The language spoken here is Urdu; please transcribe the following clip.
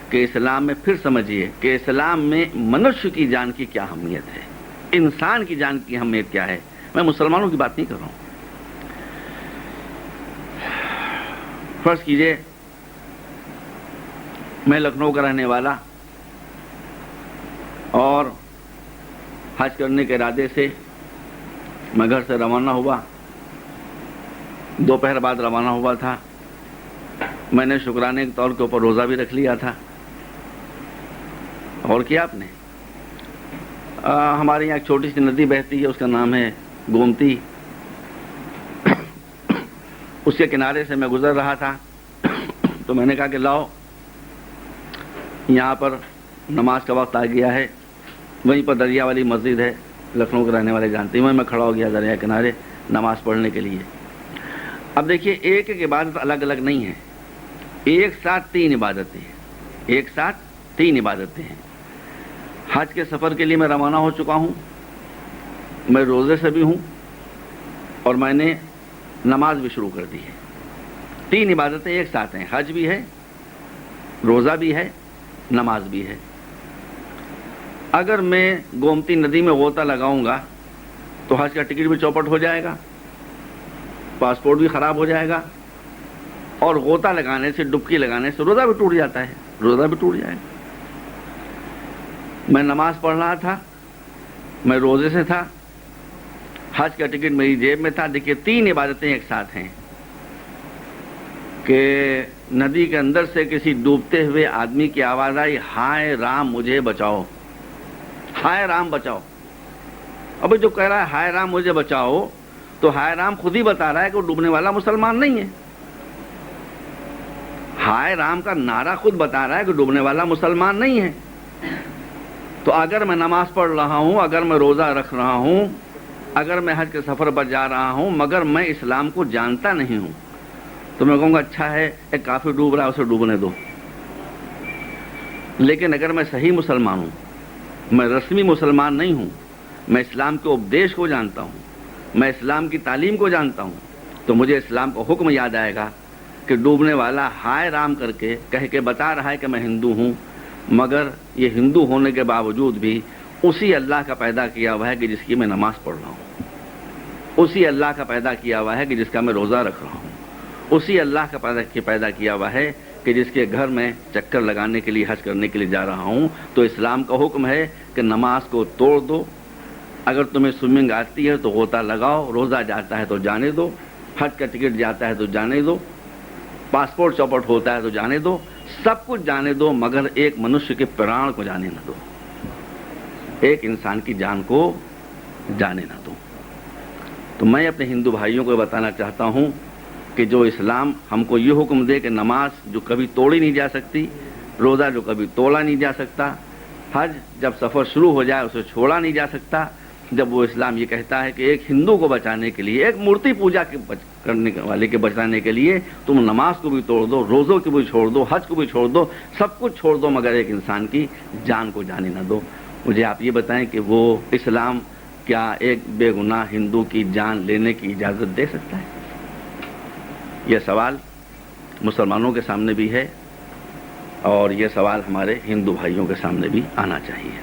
کہ اسلام میں پھر سمجھیے کہ اسلام میں منشیہ کی جان کی کیا اہمیت ہے، انسان کی جان کی اہمیت کیا ہے. میں مسلمانوں کی بات نہیں کر رہا ہوں. فرض کیجئے میں لکھنؤ کا رہنے والا اور حج کرنے کے ارادے سے میں گھر سے روانہ ہوا، دوپہر بعد روانہ ہوا تھا. میں نے شکرانے کے طور کے اوپر روزہ بھی رکھ لیا تھا. اور کیا آپ نے ہمارے یہاں ایک چھوٹی سی ندی بہتی ہے، اس کا نام ہے گومتی. اس کے کنارے سے میں گزر رہا تھا تو میں نے کہا کہ لاؤ یہاں پر نماز کا وقت آ گیا ہے. وہیں پر دریا والی مسجد ہے، لکھنؤ کے رہنے والے جانتے ہیں. میں کھڑا ہو گیا دریا کنارے نماز پڑھنے کے لیے. اب دیکھیے ایک ایک عبادت الگ الگ نہیں ہے، ایک ساتھ تین عبادتیں ہیں، ایک ساتھ تین عبادتیں ہیں. حج کے سفر کے لیے میں روانہ ہو چکا ہوں، میں روزے سے بھی ہوں اور میں نے نماز بھی شروع کر دی ہے. تین عبادتیں ایک ساتھ ہیں، حج بھی ہے، روزہ بھی ہے، نماز بھی ہے. اگر میں گومتی ندی میں غوطہ لگاؤں گا تو حج کا ٹکٹ بھی چوپٹ ہو جائے گا، پاسپورٹ بھی خراب ہو جائے گا، اور غوطہ لگانے سے، ڈبکی لگانے سے روزہ بھی ٹوٹ جاتا ہے، روزہ بھی ٹوٹ جائے گا. میں نماز پڑھ رہا تھا، میں روزے سے تھا، حج کا ٹکٹ میری جیب میں تھا. دیکھیے تین عبادتیں ایک ساتھ ہیں کہ ندی کے اندر سے کسی ڈوبتے ہوئے آدمی کی آواز آئی، ہائے رام مجھے بچاؤ، ہائے رام بچاؤ. ابھی جو کہہ رہا ہے ہائے رام مجھے بچاؤ، تو ہائے رام خود ہی بتا رہا ہے کہ وہ ڈوبنے والا مسلمان نہیں ہے. ہائے رام کا نعرہ خود بتا رہا ہے کہ ڈوبنے والا مسلمان نہیں ہے. تو اگر میں نماز پڑھ رہا ہوں، اگر میں روزہ رکھ رہا ہوں، اگر میں حج کے سفر پر جا رہا ہوں، مگر میں اسلام کو جانتا نہیں ہوں، تو میں کہوں گا اچھا ہے ایک کافر ڈوب رہا ہے اسے ڈوبنے دو. لیکن اگر میں صحیح مسلمان ہوں، میں رسمی مسلمان نہیں ہوں، میں اسلام کے اپدیش کو جانتا ہوں، میں اسلام کی تعلیم کو جانتا ہوں، تو مجھے اسلام کا حکم یاد آئے گا کہ ڈوبنے والا ہائے رام کر کے کہہ کے بتا رہا ہے کہ میں ہندو ہوں، مگر یہ ہندو ہونے کے باوجود بھی اسی اللہ کا پیدا کیا ہوا ہے کہ جس کی میں نماز پڑھ رہا ہوں، اسی اللہ کا پیدا کیا ہوا ہے کہ جس کا میں روزہ رکھ رہا ہوں، اسی اللہ کا پیدا کیا ہوا ہے کہ جس کے گھر میں چکر لگانے کے لیے، حج کرنے کے لیے جا رہا ہوں. تو اسلام کا حکم ہے کہ نماز کو توڑ دو. اگر تمہیں سوئمنگ آتی ہے تو غوطہ لگاؤ، روزہ جاتا ہے تو جانے دو، حج کا ٹکٹ جاتا ہے تو جانے دو، پاسپورٹ چوپٹ ہوتا ہے تو جانے دو، سب کچھ جانے دو، مگر ایک منشیہ کے پران کو جانے نہ دو، ایک انسان کی جان کو جانے نہ دو. تو میں اپنے ہندو بھائیوں کو بتانا چاہتا ہوں کہ جو اسلام ہم کو یہ حکم دے کہ نماز جو کبھی توڑی نہیں جا سکتی، روزہ جو کبھی توڑا نہیں جا سکتا، حج جب سفر شروع ہو جائے اسے چھوڑا نہیں جا سکتا، جب وہ اسلام یہ کہتا ہے کہ ایک ہندو کو بچانے کے لیے، ایک مورتی پوجا کرنے والے کے بچانے کے لیے تم نماز کو بھی توڑ دو، روزوں کو بھی چھوڑ دو، حج کو بھی چھوڑ دو، سب کچھ چھوڑ دو، مگر ایک انسان کی جان کو جانے نہ دو. مجھے آپ یہ بتائیں کہ وہ اسلام کیا ایک بے گناہ ہندو کی جان لینے کی اجازت دے سکتا ہے؟ یہ سوال مسلمانوں کے سامنے بھی ہے اور یہ سوال ہمارے ہندو بھائیوں کے سامنے بھی آنا چاہیے.